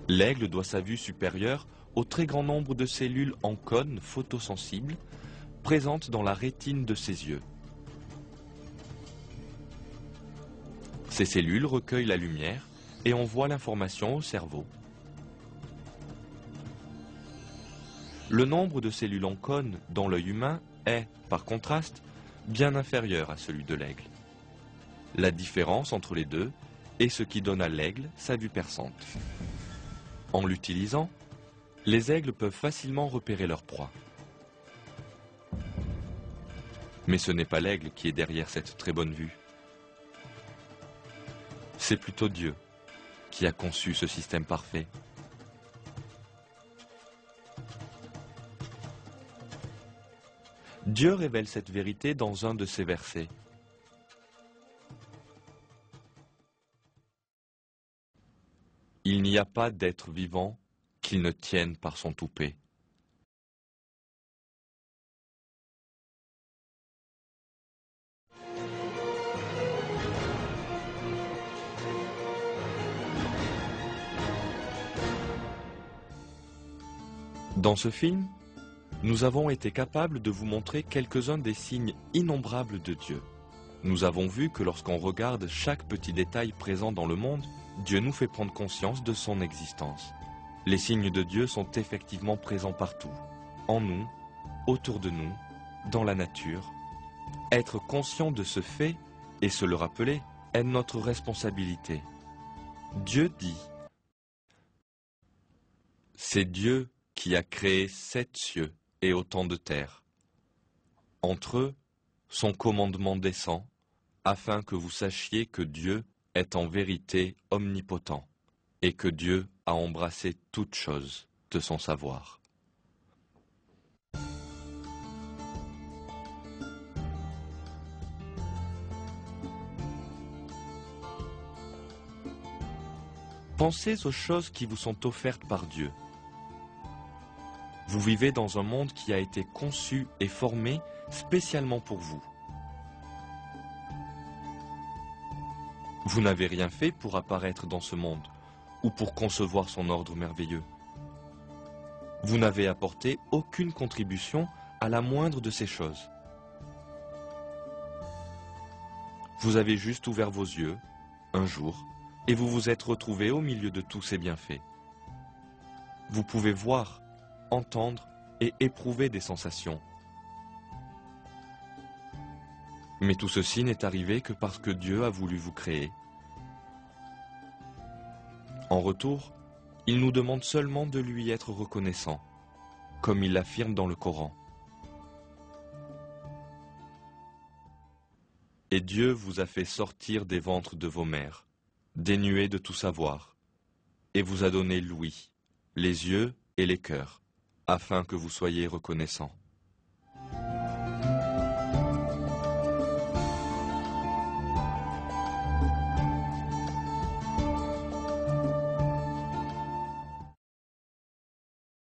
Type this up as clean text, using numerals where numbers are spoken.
L'aigle doit sa vue supérieure au très grand nombre de cellules en cône photosensibles présentes dans la rétine de ses yeux. Ces cellules recueillent la lumière et envoient l'information au cerveau. Le nombre de cellules en cône dans l'œil humain est, par contraste, bien inférieur à celui de l'aigle. La différence entre les deux est ce qui donne à l'aigle sa vue perçante. En l'utilisant, les aigles peuvent facilement repérer leur proie. Mais ce n'est pas l'aigle qui est derrière cette très bonne vue. C'est plutôt Dieu qui a conçu ce système parfait. Dieu révèle cette vérité dans un de ses versets. Il n'y a pas d'être vivant qu'il ne tienne par son toupet. Dans ce film, nous avons été capables de vous montrer quelques-uns des signes innombrables de Dieu. Nous avons vu que lorsqu'on regarde chaque petit détail présent dans le monde, Dieu nous fait prendre conscience de son existence. Les signes de Dieu sont effectivement présents partout, en nous, autour de nous, dans la nature. Être conscient de ce fait et se le rappeler est notre responsabilité. Dieu dit, c'est Dieu qui a créé 7 cieux et autant de terres. Entre eux, son commandement descend, afin que vous sachiez que Dieu est en vérité omnipotent, et que Dieu a embrassé toutes choses de son savoir. Pensez aux choses qui vous sont offertes par Dieu. Vous vivez dans un monde qui a été conçu et formé spécialement pour vous. Vous n'avez rien fait pour apparaître dans ce monde ou pour concevoir son ordre merveilleux. Vous n'avez apporté aucune contribution à la moindre de ces choses. Vous avez juste ouvert vos yeux, un jour, et vous vous êtes retrouvé au milieu de tous ces bienfaits. Vous pouvez voir, entendre et éprouver des sensations. Mais tout ceci n'est arrivé que parce que Dieu a voulu vous créer. En retour, il nous demande seulement de lui être reconnaissant, comme il l'affirme dans le Coran. Et Dieu vous a fait sortir des ventres de vos mères, dénués de tout savoir, et vous a donné l'ouïe, les yeux et les cœurs, afin que vous soyez reconnaissants.